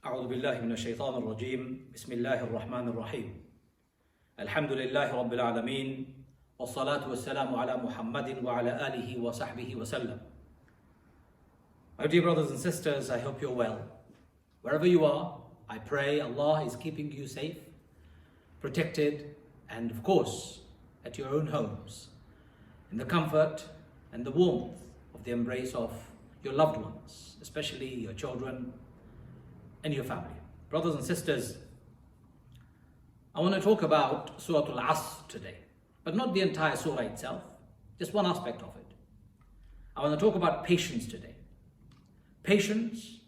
أعوذ بالله من الشيطان الرجيم بسم الله الرحمن الرحيم الحمد لله رب العالمين والصلاة والسلام على محمد وعلى آله وصحبه وسلم. My dear brothers and sisters, I hope you're well. Wherever you are, I pray Allah is keeping you safe, protected, and of course, at your own homes, in the comfort and the warmth of the embrace of your loved ones, especially your children and your family. Brothers and sisters, I want to talk about Surah Al-Asr today, but not the entire surah itself, just one aspect of it. I want to talk about patience today. Patience,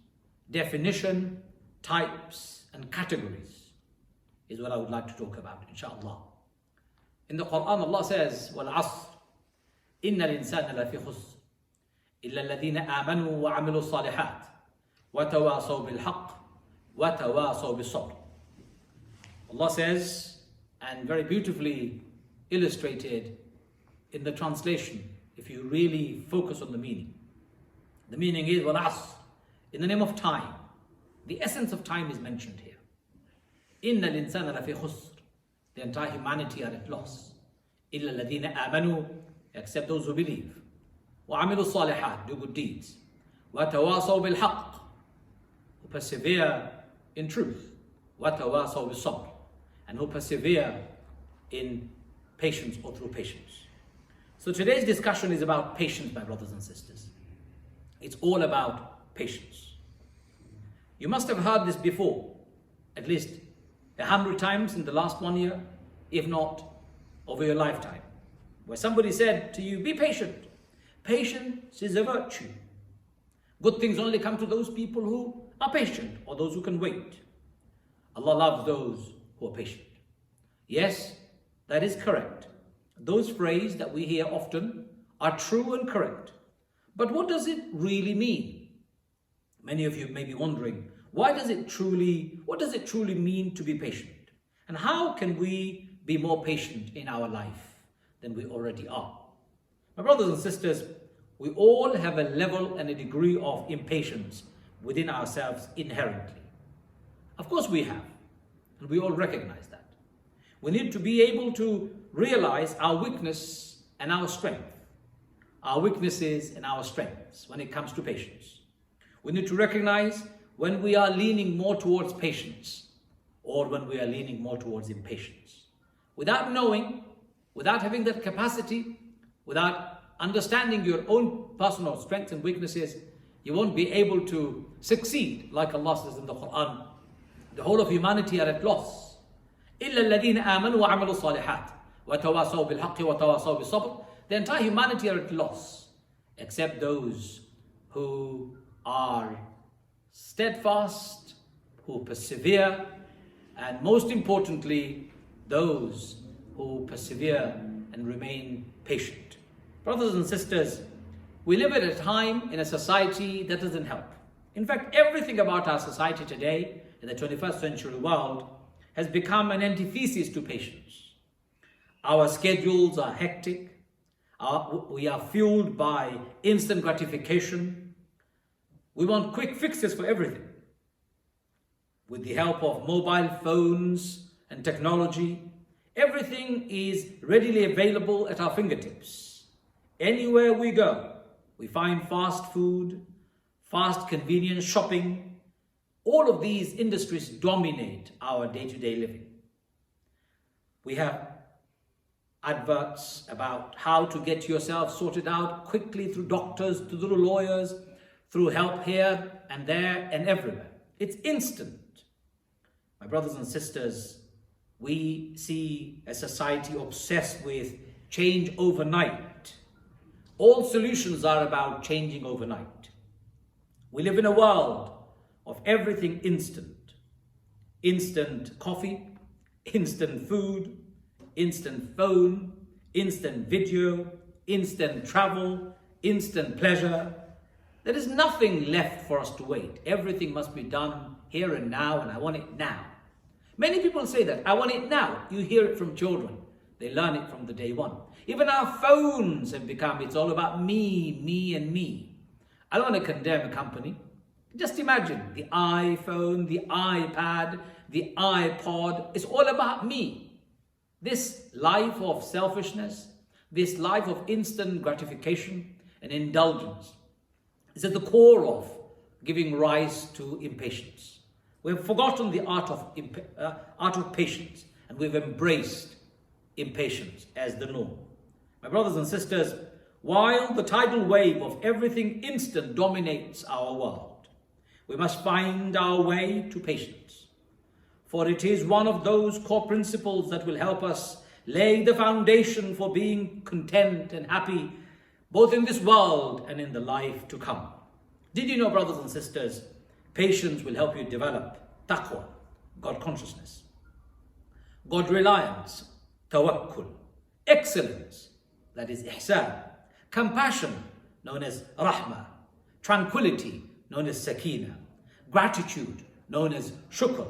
definition, types, and categories is what I would like to talk about, inshallah. In the Quran, Allah says, وَالْعَصْرِ إِنَّ الْإِنسَانَ لَفِي خُسْرٍ إِلَّا الَّذِينَ آمَنُوا وَعَمِلُوا الصَّالِحَاتِ وَتَوَاصَوْا بِالْحَقِّ وَتَوَاصَوْا بِالصَّبْرِ. Allah says, and very beautifully illustrated in the translation, if you really focus on the meaning. The meaning is, وَالْعَصْرِ, in the name of time. The essence of time is mentioned here. إِنَّ الْإِنسَانَ لَفِي خُسْرٍ, the entire humanity are at loss. إِلَّا الَّذِينَ آمَنُوا, except those who believe. وَعَمِلُوا الصَّالِحَاتِ, do good deeds. وَتَوَاصَوْا بِالْحَقِّ, who persevere in truth. وَتَوَاصَوْا بِالصَّبْرِ, and who persevere in patience or through patience. So today's discussion is about patience, my brothers and sisters. It's all about patience. You must have heard this before, at least 100 times in the last 1 year, if not over your lifetime, where somebody said to you, be patient. Patience is a virtue. Good things only come to those people who are patient or those who can wait. Allah loves those who are patient. Yes, that is correct. Those phrases that we hear often are true and correct. But what does it really mean? Many of you may be wondering, what does it truly mean to be patient? And how can we be more patient in our life than we already are? My brothers and sisters, we all have a level and a degree of impatience within ourselves inherently. Of course we have, and we all recognize that. We need to be able to realize our weakness and our strength, our weaknesses and our strengths when it comes to patience. We need to recognize when we are leaning more towards patience or when we are leaning more towards impatience. Without knowing, without having that capacity, without understanding your own personal strengths and weaknesses, you won't be able to succeed. Like Allah says in the Quran, the whole of humanity are at loss. إِلَّا الَّذِينَ آمَنُوا وَعَمِلُوا الصَّالِحَاتِ وَتَوَاصَوْا بِالْحَقِّ وَتَوَاصَوْا بِالصَّبْرِ. The entire humanity are at loss, except those who are steadfast, who persevere, and most importantly, those who persevere and remain patient. Brothers and sisters, we live at a time in a society that doesn't help. In fact, everything about our society today, in the 21st century world, has become an antithesis to patience. Our schedules are hectic. We are fueled by instant gratification. We want quick fixes for everything. With the help of mobile phones and technology, everything is readily available at our fingertips. Anywhere we go, we find fast food, fast convenience shopping. All of these industries dominate our day-to-day living. We have adverts about how to get yourself sorted out quickly through doctors, through lawyers, through help here and there and everywhere. It's instant. My brothers and sisters, we see a society obsessed with change overnight. All solutions are about changing overnight. We live in a world of everything instant. Instant coffee, instant food, instant phone, instant video, instant travel, instant pleasure. There is nothing left for us to wait. Everything must be done here and now, and I want it now. Many people say that, I want it now. You hear it from children. They learn it from the day one. Even our phones have become, it's all about me, me, and me. I don't want to condemn a company. Just imagine the iPhone, the iPad, the iPod, it's all about me. This life of selfishness, this life of instant gratification and indulgence is at the core of giving rise to impatience. We've forgotten the art of patience, and we've embraced impatience as the norm. My brothers and sisters, while the tidal wave of everything instant dominates our world, we must find our way to patience, for it is one of those core principles that will help us lay the foundation for being content and happy, both in this world and in the life to come. Did you know, brothers and sisters, patience will help you develop taqwa, God consciousness, God reliance, tawakkul, excellence, that is ihsan, compassion, known as rahmah, tranquility, known as sakina, gratitude, known as shukr,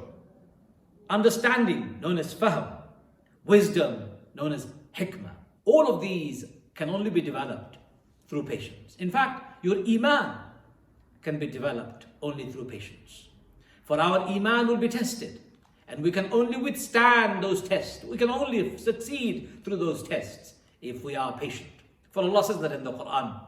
understanding, known as fahm, wisdom, known as hikmah. All of these can only be developed through patience. In fact, your iman can be developed only through patience. For our iman will be tested, and we can only withstand those tests. We can only succeed through those tests if we are patient. For Allah says that in the Quran.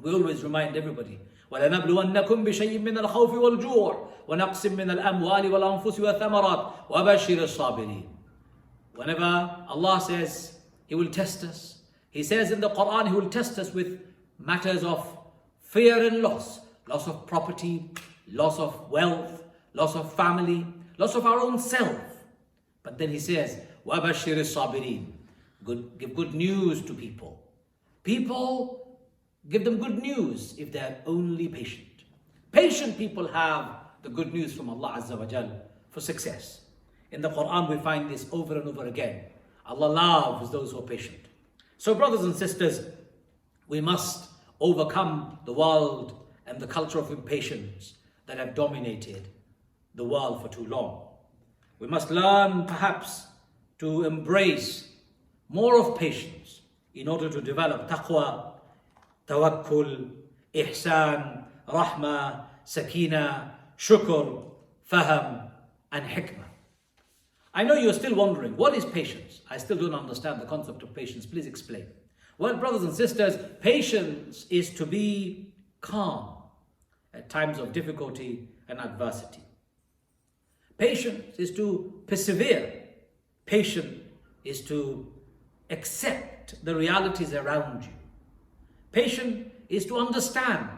We always remind everybody, وَلَنَبْلُوَنَّكُمْ بِشَيْءٍ مِّنَ الْخَوْفِ وَالْجُوعِ وَنَقْصٍ مِّنَ الْأَمْوَالِ وَالْأَنفُسِ وَالثَّمَرَاتِ وَبَشِّرِ الصَّابِرِينَ. Whenever Allah says He will test us, He says in the Quran He will test us with matters of fear and loss of property, loss of wealth, loss of family, loss of our own self. But then He says, وَبَشِّرِ الصَّابِرِينَ. Give good news to people. People, give them good news if they're only patient. Patient people have the good news from Allah Azza wa Jal for success. In the Quran we find this over and over again. Allah loves those who are patient. So brothers and sisters, we must overcome the world and the culture of impatience that have dominated the world for too long. We must learn perhaps to embrace more of patience in order to develop taqwa, tawakkul, ihsan, rahmah, sakina, shukr, fahm, and hikmah. I know you're still wondering, what is patience? I still don't understand the concept of patience. Please explain. Well, brothers and sisters, patience is to be calm at times of difficulty and adversity. Patience is to persevere. Patience is to accept the realities around you. Patience is to understand.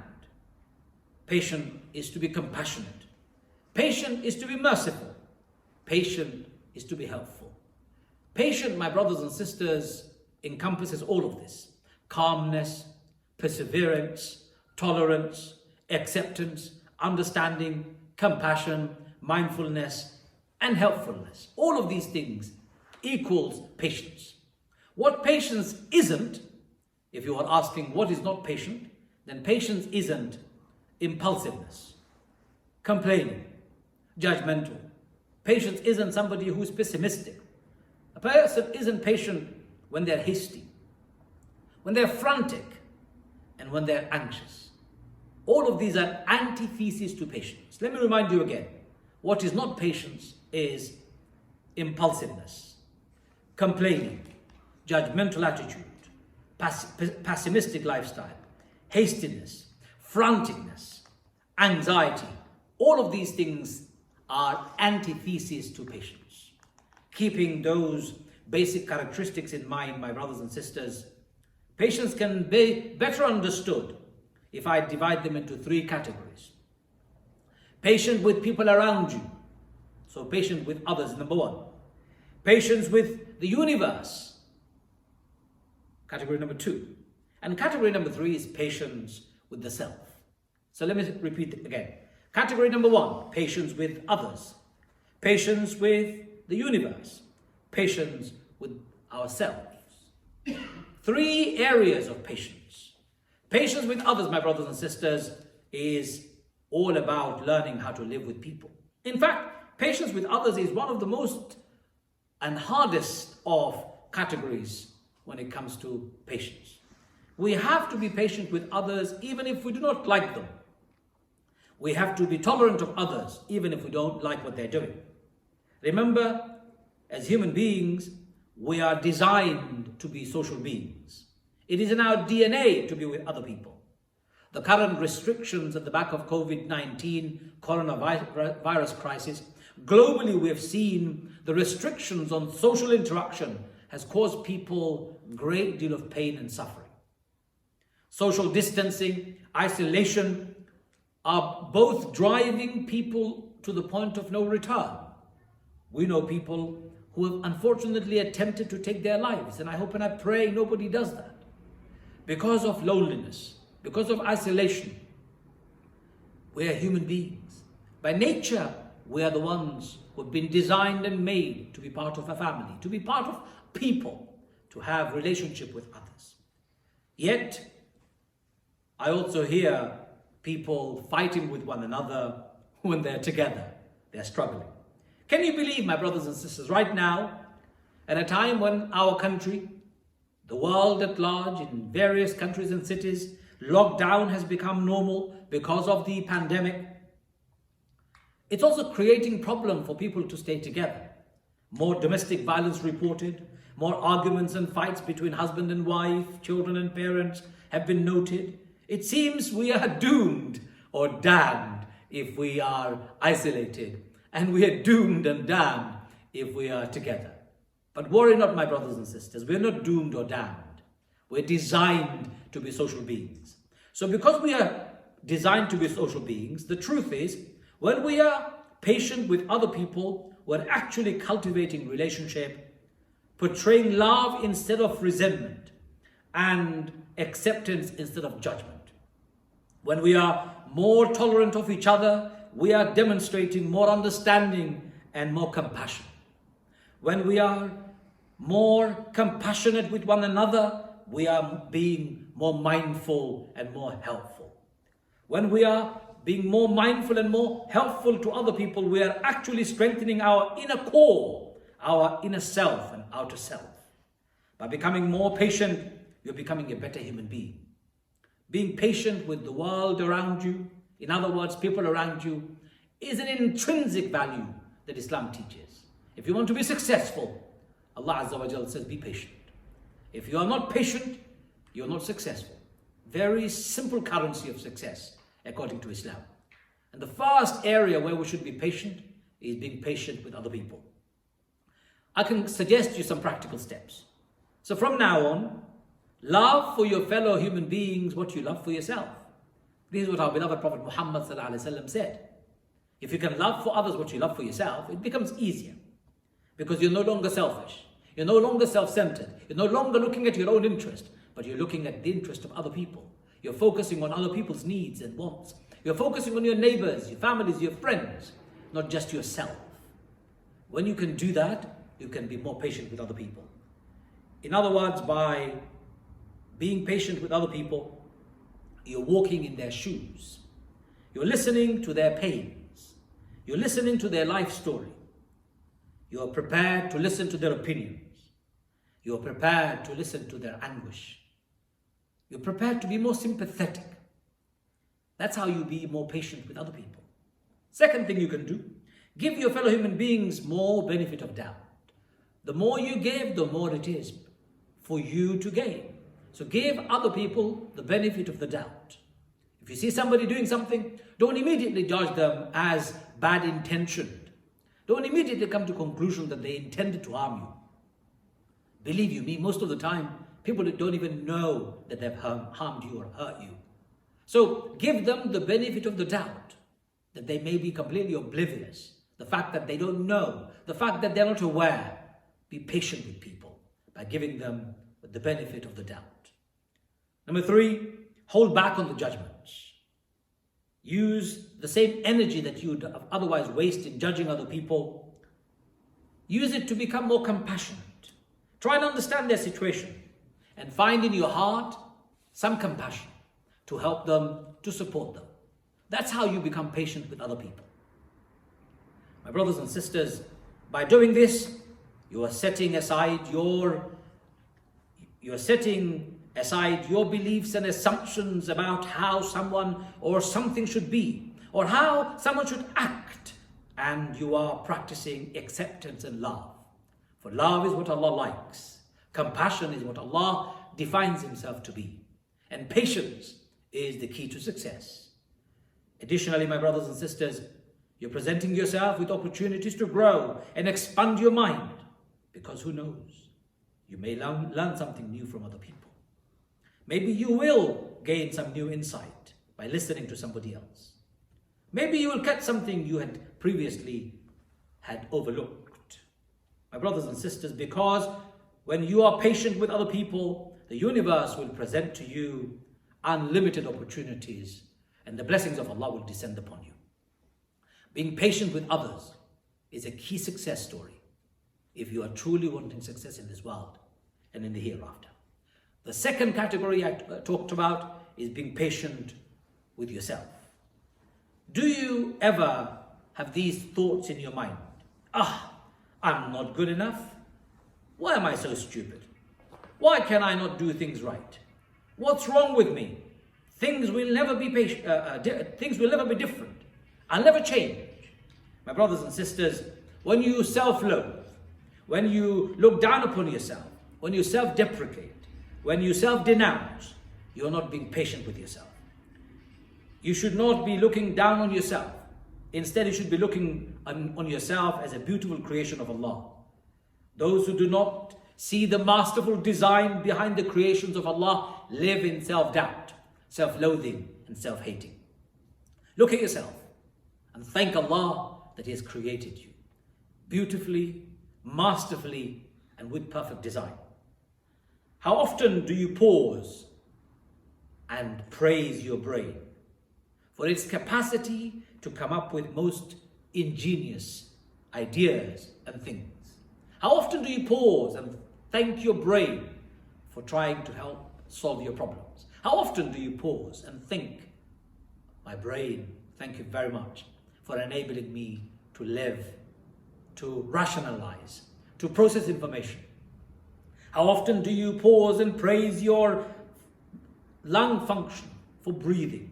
Patience is to be compassionate. Patience is to be merciful. Patience is to be helpful. Patience, my brothers and sisters, encompasses all of this. Calmness, perseverance, tolerance, acceptance, understanding, compassion, mindfulness, and helpfulness. All of these things equals patience. What patience isn't, if you are asking what is not patient, then patience isn't impulsiveness, complaining, judgmental. Patience isn't somebody who's pessimistic. A person isn't patient when they're hasty, when they're frantic, and when they're anxious. All of these are antitheses to patience. Let me remind you again. What is not patience is impulsiveness, complaining, judgmental attitude, pessimistic lifestyle, hastiness, franticness, anxiety. All of these things are antitheses to patience. Keeping those basic characteristics in mind, my brothers and sisters, patience can be better understood if I divide them into three categories. Patience with people around you. So patience with others, number one. Patience with the universe. Category number two. And category number three is patience with the self. So let me repeat it again. Category number one, patience with others. Patience with the universe. Patience with ourselves. Three areas of patience. Patience with others, my brothers and sisters, is all about learning how to live with people. In fact, patience with others is one of the most and hardest of categories when it comes to patience. We have to be patient with others even if we do not like them. We have to be tolerant of others, even if we don't like what they're doing. Remember, as human beings, we are designed to be social beings. It is in our DNA to be with other people. The current restrictions at the back of COVID-19 coronavirus crisis, globally we have seen the restrictions on social interaction has caused people a great deal of pain and suffering. Social distancing, isolation are both driving people to the point of no return. We know people who have unfortunately attempted to take their lives, and I hope and I pray nobody does that. Because of loneliness, because of isolation. We are human beings. By nature, we are the ones who have been designed and made to be part of a family, to be part of people, to have relationship with others. Yet, I also hear people fighting with one another when they're together. They're struggling. Can you believe, my brothers and sisters, right now, at a time when our country, the world at large, in various countries and cities, lockdown has become normal because of the pandemic. It's also creating problem for people to stay together. More domestic violence reported, more arguments and fights between husband and wife, children and parents have been noted. It seems we are doomed or damned if we are isolated, and we are doomed and damned if we are together. But worry not, my brothers and sisters, we are not doomed or damned. We're designed to be social beings. So because we are designed to be social beings, the truth is, when we are patient with other people, we're actually cultivating relationship, portraying love instead of resentment, and acceptance instead of judgment. When we are more tolerant of each other, we are demonstrating more understanding and more compassion. When we are more compassionate with one another, we are being more mindful and more helpful. When we are being more mindful and more helpful to other people, we are actually strengthening our inner core, our inner self and outer self. By becoming more patient, you're becoming a better human being. Being patient with the world around you, in other words, people around you, is an intrinsic value that Islam teaches. If you want to be successful, Allah Azza wa Jalla says, be patient. If you are not patient, you're not successful. Very simple currency of success, according to Islam. And the first area where we should be patient is being patient with other people. I can suggest you some practical steps. So from now on, love for your fellow human beings what you love for yourself. This is what our beloved Prophet Muhammad said. If you can love for others what you love for yourself, it becomes easier. Because you're no longer selfish. You're no longer self-centered. You're no longer looking at your own interest, but you're looking at the interest of other people. You're focusing on other people's needs and wants. You're focusing on your neighbors, your families, your friends, not just yourself. When you can do that, you can be more patient with other people. In other words, by being patient with other people, you're walking in their shoes. You're listening to their pains. You're listening to their life story. You're prepared to listen to their opinions. You're prepared to listen to their anguish. You're prepared to be more sympathetic. That's how you be more patient with other people. Second thing you can do, give your fellow human beings more benefit of doubt. The more you give, the more it is for you to gain. So give other people the benefit of the doubt. If you see somebody doing something, don't immediately judge them as bad intentioned. Don't immediately come to the conclusion that they intended to harm you. Believe you me, most of the time, people don't even know that they've harmed you or hurt you. So give them the benefit of the doubt, that they may be completely oblivious, the fact that they don't know, the fact that they're not aware. Be patient with people by giving them the benefit of the doubt. Number 3, hold back on the judgments. Use the same energy that you would otherwise waste in judging other people. Use it to become more compassionate. Try and understand their situation and find in your heart some compassion to help them, to support them. That's how you become patient with other people. My brothers and sisters, by doing this, you are setting aside your beliefs and assumptions about how someone or something should be. or how someone should act, and you are practicing acceptance and love. For love is what Allah likes. Compassion is what Allah defines Himself to be. And patience is the key to success. Additionally, my brothers and sisters, you're presenting yourself with opportunities to grow and expand your mind, because who knows, you may learn something new from other people. Maybe you will gain some new insight by listening to somebody else. Maybe you will catch something you had previously had overlooked. My brothers and sisters, because when you are patient with other people, the universe will present to you unlimited opportunities, and the blessings of Allah will descend upon you. Being patient with others is a key success story if you are truly wanting success in this world and in the hereafter. The second category I talked about is being patient with yourself. Do you ever have these thoughts in your mind? I'm not good enough. Why am I so stupid? Why can I not do things right? What's wrong with me? Things will never be things will never be different. I'll never change. My brothers and sisters, when you self-loathe, when you look down upon yourself, when you self-deprecate, when you self-denounce, you're not being patient with yourself. You should not be looking down on yourself. Instead, you should be looking on yourself as a beautiful creation of Allah. Those who do not see the masterful design behind the creations of Allah live in self-doubt, self-loathing, and self-hating. Look at yourself and thank Allah that He has created you beautifully, masterfully, and with perfect design. How often do you pause and praise your brain for its capacity to come up with most ingenious ideas and things? How often do you pause and thank your brain for trying to help solve your problems? How often do you pause and think, my brain, thank you very much for enabling me to live, to rationalize, to process information? How often do you pause and praise your lung function for breathing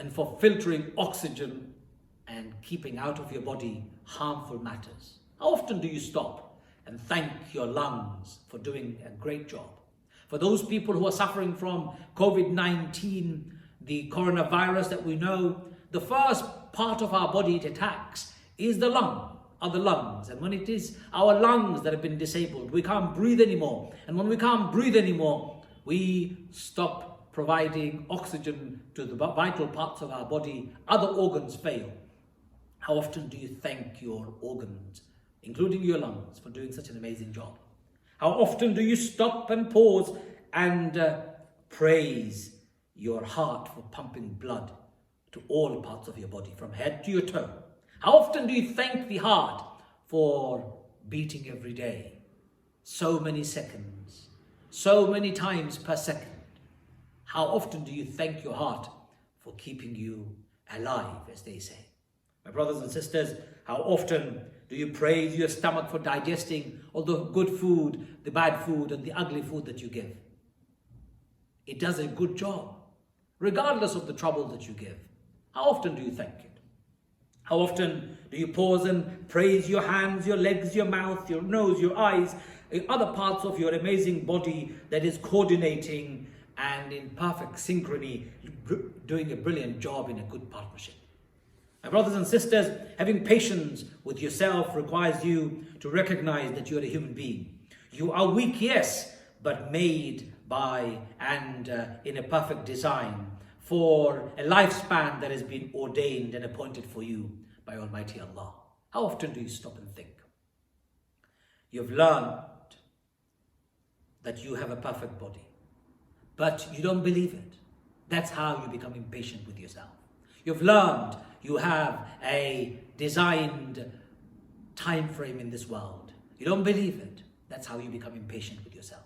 and for filtering oxygen and keeping out of your body harmful matters? How often do you stop and thank your lungs for doing a great job? For those people who are suffering from COVID-19, the coronavirus that we know, the first part of our body it attacks is the lungs. And when it is our lungs that have been disabled, we can't breathe anymore. And when we can't breathe anymore, we stop providing oxygen to the vital parts of our body. Other organs fail. How often do you thank your organs, including your lungs, for doing such an amazing job? How often do you stop and pause and praise your heart for pumping blood to all parts of your body, from head to your toe? How often do you thank the heart for beating every day? So many seconds, so many times per second. How often do you thank your heart for keeping you alive, as they say? My brothers and sisters, how often do you praise your stomach for digesting all the good food, the bad food, and the ugly food that you give? It does a good job, regardless of the trouble that you give. How often do you thank it? How often do you pause and praise your hands, your legs, your mouth, your nose, your eyes, other parts of your amazing body that is coordinating and in perfect synchrony, doing a brilliant job in a good partnership? My brothers and sisters, having patience with yourself requires you to recognize that you are a human being. You are weak, yes, but made by and in a perfect design for a lifespan that has been ordained and appointed for you by Almighty Allah. How often do you stop and think? You've learned that you have a perfect body, but you don't believe it. That's how you become impatient with yourself. You've learned you have a designed time frame in this world. You don't believe it. That's how you become impatient with yourself.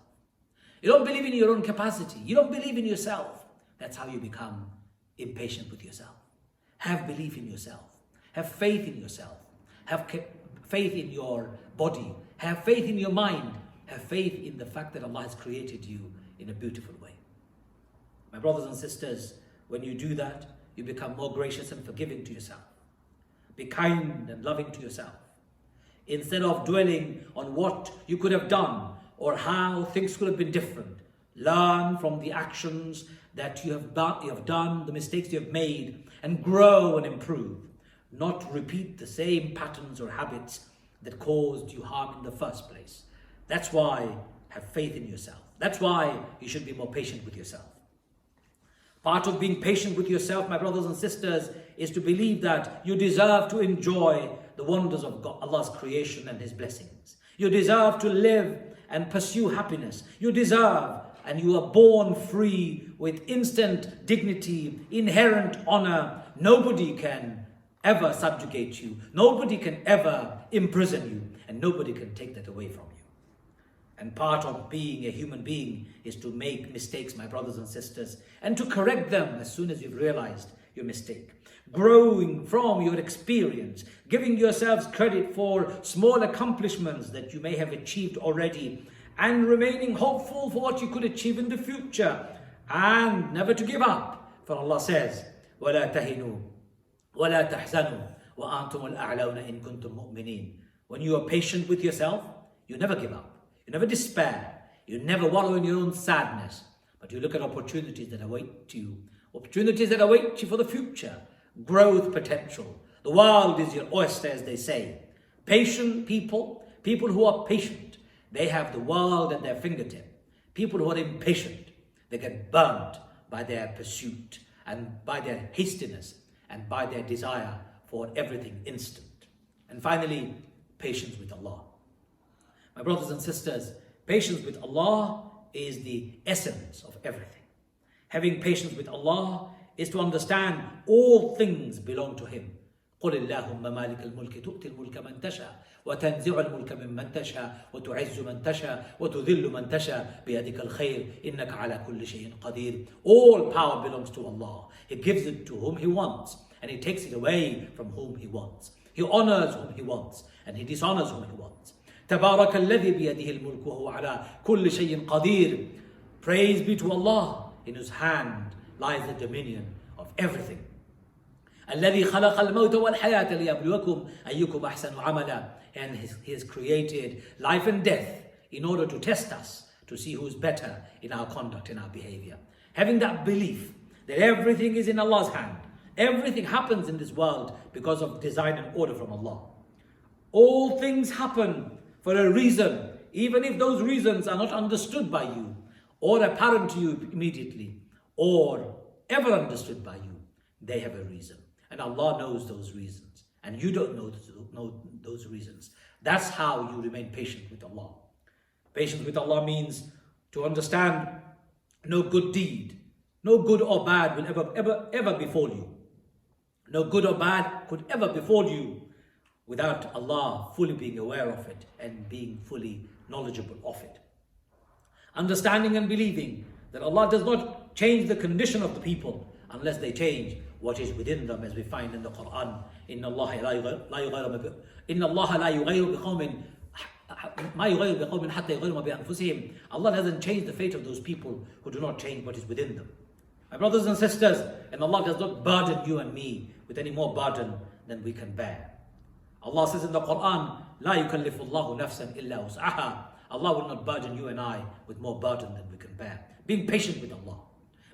You don't believe in your own capacity. You don't believe in yourself. That's how you become impatient with yourself. Have belief in yourself. Have faith in yourself. Have faith in your body. Have faith in your mind. Have faith in the fact that Allah has created you in a beautiful way. My brothers and sisters, when you do that, you become more gracious and forgiving to yourself. Be kind and loving to yourself. Instead of dwelling on what you could have done or how things could have been different, learn from the actions that you have done, the mistakes you have made, and grow and improve. Not repeat the same patterns or habits that caused you harm in the first place. That's why have faith in yourself. That's why you should be more patient with yourself. Part of being patient with yourself, my brothers and sisters, is to believe that you deserve to enjoy the wonders of God, Allah's creation and His blessings. You deserve to live and pursue happiness. You deserve, and you are born free with instant dignity, inherent honor. Nobody can ever subjugate you. Nobody can ever imprison you. And nobody can take that away from you. And part of being a human being is to make mistakes, my brothers and sisters, and to correct them as soon as you've realized your mistake. Growing from your experience, giving yourselves credit for small accomplishments that you may have achieved already, and remaining hopeful for what you could achieve in the future, and never to give up. For Allah says, وَلَا تَهِنُوا وَلَا تَحْزَنُوا وَأَنْتُمُ الْأَعْلَوْنَ إِن كُنتُم مُؤْمِنِينَ. When you are patient with yourself, you never give up. You never despair. You never wallow in your own sadness. But you look at opportunities that await you. Opportunities that await you for the future. Growth potential. The world is your oyster, as they say. Patient people, people who are patient, they have the world at their fingertip. People who are impatient, they get burnt by their pursuit and by their hastiness and by their desire for everything instant. And finally, patience with Allah. My brothers and sisters, patience with Allah is the essence of everything. Having patience with Allah is to understand all things belong to Him. قل اللهم مالك الملك تؤتي الملك من تشاء وتنزع الملك ممن تشاء وتعز من تشاء وتذل من تشاء بيدك الخير إنك على كل شيء قدير. All power belongs to Allah. He gives it to whom He wants, and He takes it away from whom He wants. He honors whom He wants, and He dishonors whom He wants. تبارك الذي بيده الملك وهو على كل شيء قدير. Praise be to Allah, in whose hand lies the dominion of everything. الذي خلق الموت والحياة ليبلوكم أيكم أحسن عملا. And He has created life and death in order to test us, to see who's better in our conduct, in our behavior. Having that belief that everything is in Allah's hand. Everything happens in this world because of design and order from Allah. All things happen for a reason, even if those reasons are not understood by you, or apparent to you immediately, or ever understood by you. They have a reason. And Allah knows those reasons. And you don't know those reasons. That's how you remain patient with Allah. Patience with Allah means to understand no good deed, no good or bad will ever befall you. No good or bad could ever befall you without Allah fully being aware of it and being fully knowledgeable of it. Understanding and believing that Allah does not change the condition of the people unless they change what is within them, as we find in the Quran. إِنَّ اللَّهَ لَا يُغَيِّرُ بِقَوْمٍ مَا يُغَيِّرُ بِقَوْمٍ حَتَّى يُغَيِّرُ مَا بِأَنفُسِهِمْ. Allah doesn't change the fate of those people who do not change what is within them. My brothers and sisters, and Allah does not burden you and me with any more burden than we can bear. Allah says in the Quran, لا يكلف الله نفسا إلا وسعها. Allah will not burden you and I with more burden than we can bear. Being patient with Allah.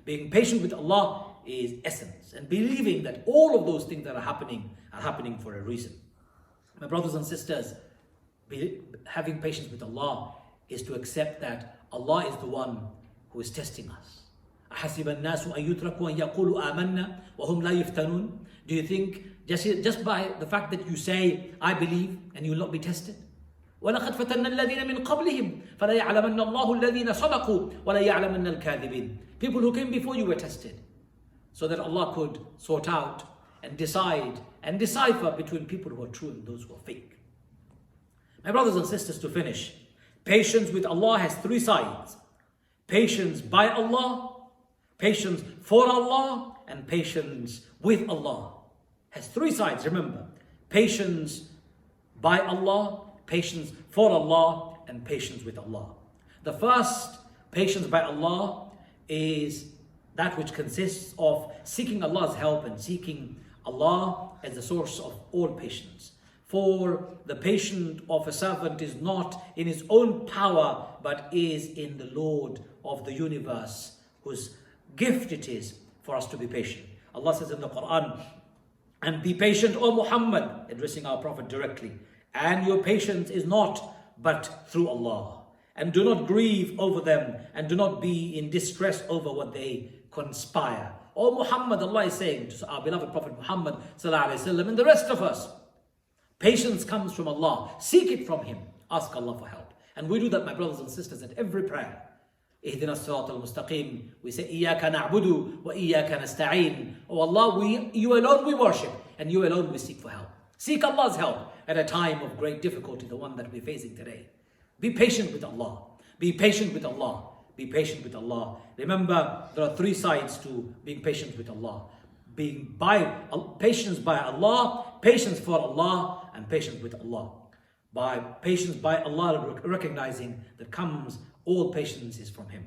Being patient with Allah is essence. And believing that all of those things that are happening for a reason. My brothers and sisters, having patience with Allah is to accept that Allah is the one who is testing us. أحسب الناس أن يتركوا أن يقولوا آمنا وهم لا يفتنون. Do you think just by the fact that you say, I believe, and you will not be tested? وَلَقَدْ فَتَنَّا الَّذِينَ مِنْ قَبْلِهِمْ فَلَا يَعْلَمَنَّ اللَّهُ الَّذِينَ صَدَقُوا وَلَا يَعْلَمَنَّ الْكَاذِبِينَ. People who came before you were tested, so that Allah could sort out and decide and decipher between people who are true and those who are fake. My brothers and sisters, to finish, patience with Allah has three sides. Patience by Allah, patience for Allah, and patience with Allah. Has three sides, remember. Patience by Allah, patience for Allah, and patience with Allah. The first, patience by Allah, that which consists of seeking Allah's help and seeking Allah as the source of all patience. For the patience of a servant is not in his own power, but is in the Lord of the universe, whose gift it is for us to be patient. Allah says in the Quran, and be patient, O Muhammad, addressing our Prophet directly, and your patience is not but through Allah. And do not grieve over them, and do not be in distress over what they conspire. O Muhammad, Allah is saying to our beloved Prophet Muhammad ﷺ, and the rest of us, patience comes from Allah. Seek it from Him. Ask Allah for help. And we do that, my brothers and sisters, at every prayer. Ihdina as-sirat al-mustaqim. We say, Iyaka na'budu wa iyaka nasta'een. Oh Allah, you alone we worship, and you alone we seek for help. Seek Allah's help at a time of great difficulty, the one that we're facing today. Be patient with Allah. Be patient with Allah. Be patient with Allah. Remember, there are three sides to being patient with Allah. Patience by Allah, patience for Allah, and patience with Allah. By patience by Allah, recognizing that comes all patience is from Him.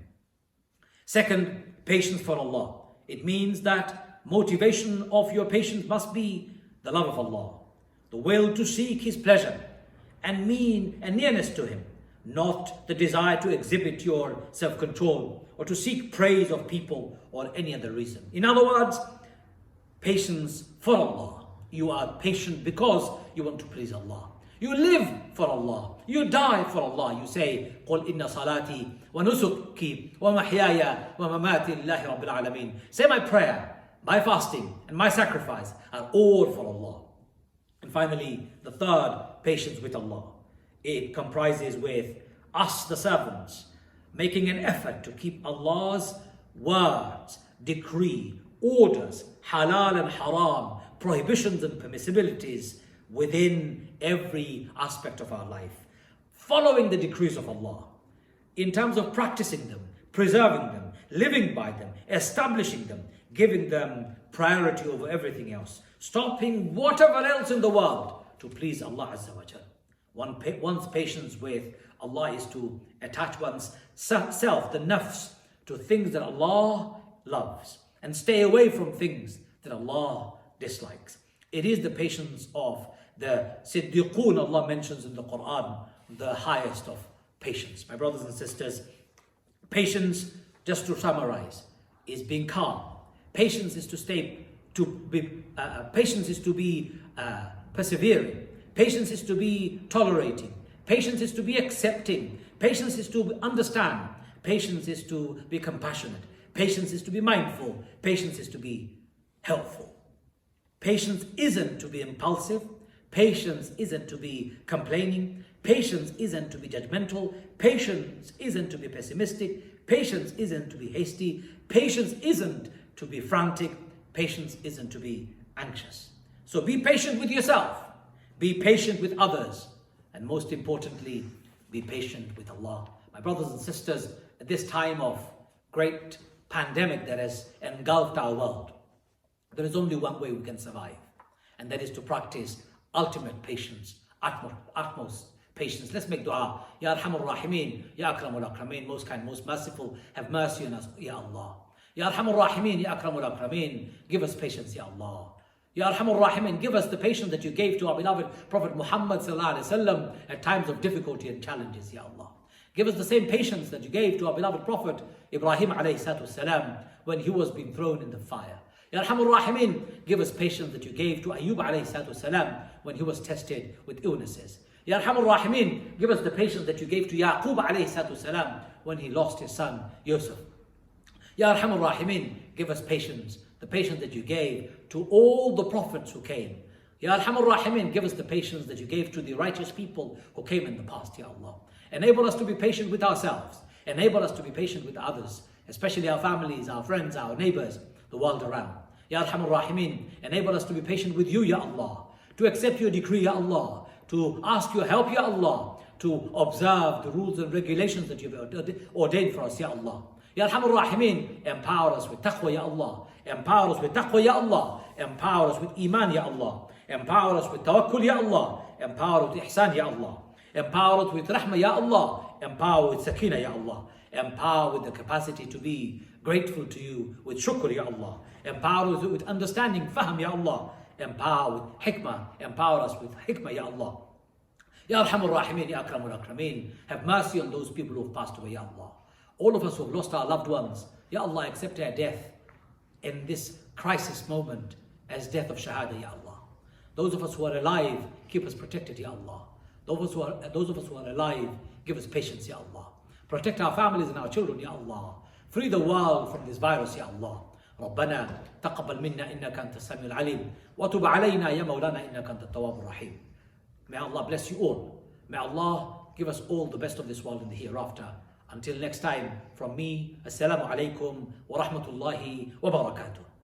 Second, patience for Allah. It means that motivation of your patience must be the love of Allah, the will to seek His pleasure and nearness to Him, not the desire to exhibit your self-control or to seek praise of people or any other reason. In other words, patience for Allah. You are patient because you want to please Allah. You live for Allah. You die for Allah. You say, قُلْ إِنَّ صَلَاتِي وَنُسُكِي وَمَحْيَايَ وَمَمَاتِي لِلَّهِ رَبِّ الْعَالَمِينَ. Say my prayer, my fasting, and my sacrifice are all for Allah. And finally, the third, patience with Allah. It comprises with us, the servants, making an effort to keep Allah's words, decree, orders, halal and haram, prohibitions and permissibilities within every aspect of our life. Following the decrees of Allah in terms of practicing them, preserving them, living by them, establishing them, giving them priority over everything else, stopping whatever else in the world to please Allah Azza wa Jal. One's patience with Allah is to attach one's self, the nafs, to things that Allah loves and stay away from things that Allah dislikes. It is the patience of the Siddiqun Allah mentions in the Quran, the highest of patience. My brothers and sisters, patience, just to summarize, is being calm. Patience is patience is to be persevering. Patience is to be tolerating. Patience is to be accepting. Patience is to understand. Patience is to be compassionate. Patience is to be mindful. Patience is to be helpful. Patience isn't to be impulsive. Patience isn't to be complaining. Patience isn't to be judgmental. Patience isn't to be pessimistic. Patience isn't to be hasty. Patience isn't to be frantic. Patience isn't to be anxious. So be patient with yourself. Be patient with others. And most importantly, be patient with Allah. My brothers and sisters, at this time of great pandemic that has engulfed our world, there is only one way we can survive, and that is to practice ultimate patience, utmost patience. Let's make dua. Ya Arhamur Rahimeen, Ya Akramul Akrameen, most kind, most merciful, have mercy on us, Ya Allah. Ya Arhamur Rahimeen, Ya Akramul Akrameen, give us patience, Ya Allah. Ya Arhamur Rahimeen, give us the patience that you gave to our beloved Prophet Muhammad sallallahu alaihi wasallam at times of difficulty and challenges, Ya Allah. Give us the same patience that you gave to our beloved Prophet Ibrahim alayhi salatu wasalam when he was being thrown in the fire. Ya Arhamur Rahimeen, give us patience that you gave to Ayyub alayhi salatu wasalam when he was tested with illnesses. Ya Arhamur Rahimeen, give us the patience that you gave to Yaqub alayhi salatu wasalam when he lost his son Yusuf. Ya Arhamur Rahimeen, give us patience, the patience that you gave to all the prophets who came. Ya Arhamur Rahimeen, give us the patience that you gave to the righteous people who came in the past, Ya Allah. Enable us to be patient with ourselves. Enable us to be patient with others, especially our families, our friends, our neighbors, the world around. Ya Arhamur Rahimeen, enable us to be patient with you, Ya Allah, to accept your decree, Ya Allah, to ask your help, Ya Allah, to observe the rules and regulations that you've ordained for us, Ya Allah. Ya Arhamur Rahimeen, empower us with taqwa, Ya Allah. Empower us with taqwa, Ya Allah. Empower us with iman, Ya Allah. Empower us with tawakkul, Ya Allah. Empower us with ihsan, Ya Allah. Empower us with rahmah, Ya Allah. Empower with sakina, Ya Allah. Empower with the capacity to be grateful to you with shukr, Ya Allah. Empower us with understanding, fahm, Ya Allah. Empower with hikmah, empower us with hikmah, Ya Allah. Ya Arhamur Rahimin, Ya Akramul Akrameen. Have mercy on those people who have passed away, Ya Allah. All of us who have lost our loved ones, Ya Allah, accept our death in this crisis moment as death of shahada, Ya Allah. Those of us who are alive, keep us protected, Ya Allah. Those of us who are alive, give us patience, Ya Allah. Protect our families and our children, Ya Allah. Free the world from this virus, Ya Allah. ربنا تقبل منا إنك أنت السميع العليم وتب علينا يا مولانا إنك أنت التواب الرحيم. May Allah bless you all. May Allah give us all the best of this world in the hereafter. Until next time, from me, Assalamu alaikum wa rahmatullahi wa barakatuh.